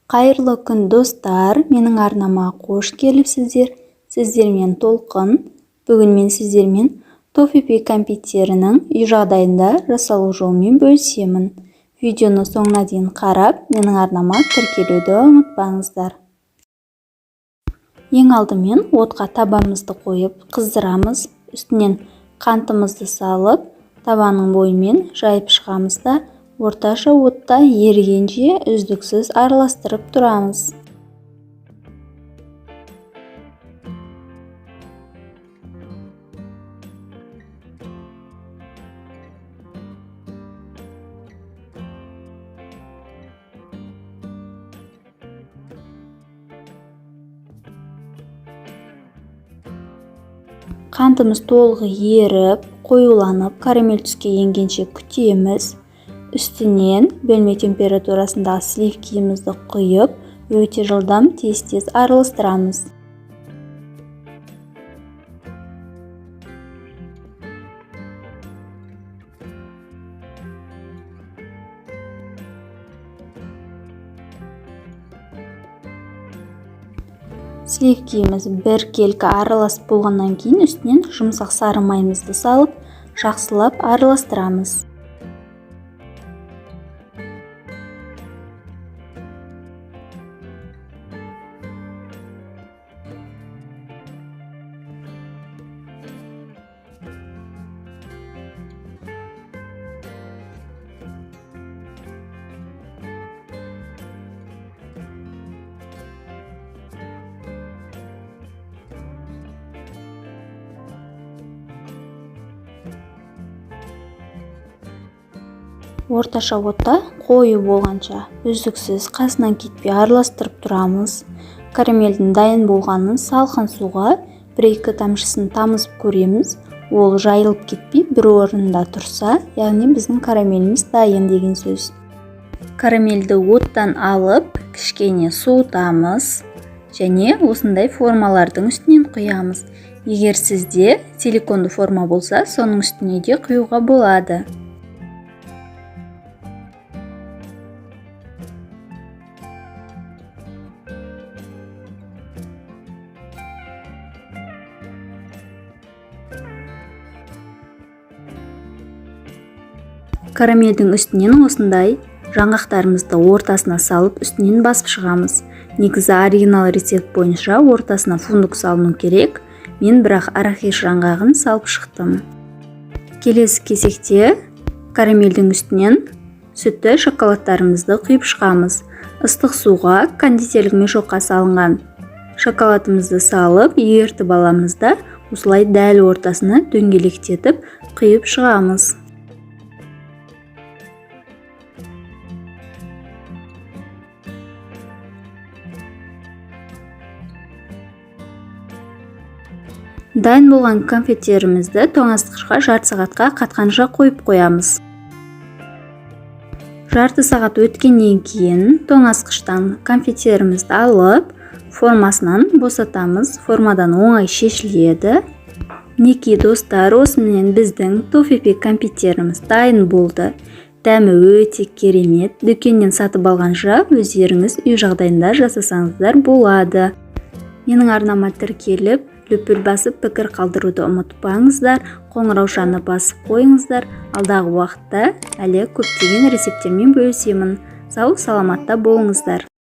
Қайырлы күн достар, менің арнама қош келіпсіздер. Сіздермен Толқын. Бүгін мен сіздермен Toffifee кәмпиттерінің үй жағдайында жасалу жолымен бөлісемін. Видеоны соңына дейін қарап, менің арнама тіркелуді ұмытпаңыздар. Ең алдымен отқа табамызды қойып қыздырамыз. Үстінен қантымызды салып, табаның бойымен жайып шығамыз да, орташа отта ерігенше үздіксіз араластырып тұрамыз. Қантымыз толық еріп, қоюланып, карамель түске енгенше күтеміз. Үстінен бөлме температурасындағы сливкиімізді құйып, өте жылдам тез-тез араластырамыз. Сливкиіміз біркелкі араласып болғаннан кейін үстінен жұмсақ сары майымызды салып, жақсылап араластырамыз. Орташа отта қою болғанша үздіксіз қасынан кетпей араластырып тұрамыз. Карамельдің дайын болғанын салқын суға 1-2 тамшысын тамызып көреміз. Ол жайылып кетпей бір орнында тұрса, яғни біздің карамеліміз дайын деген сөз. Карамельді оттан алып, кішкене суытамыз және осындай формалардың үстінен құямыз. Егер сізде силиконды форма болса, соның үстіне де құюға болады. Карамельдің үстінен осындай жаңғақтарымызды ортасына салып, үстінен басып шығамыз. Негізі оригинал рецепт бойынша ортасына фундук салыну керек. Мен бірақ арахис жаңғағын салып шықтым. Келесі кезекте карамельдің үстінен сүтті шоколадтарымызды құйып шығамыз. Ыстық суға кондитерлік мешокқа салынған шоколадымызды салып, ертіп аламыз да, осылай дәл ортасына дөңгелектетіп құйып шығамыз. Дайын болған конфеттерімізді тоңазытқышқа жарты сағатқа қатқанша қойып қоямыз. Жарты сағат өткеннен кейін тоңазытқыштан конфеттерімізді алып, формасынан босатамыз. Формадан оңай шешіледі. Мінекей достар, осымен біздің Toffifee кәмпиттеріміз дайын болды. Дәмі өте керемет. Дүкеннен сатып алғанша өздеріңіз үй жағдайында жасасаңыздар болады. Менің арнама тіркеліп, лүпіл басып пікір қалдыруды ұмытпаңыздар. Қоңыраушаны басып қойыңыздар. Алдағы уақытта әлі көптеген рецепттермен бөлісемін. Сау саламатта болыңыздар.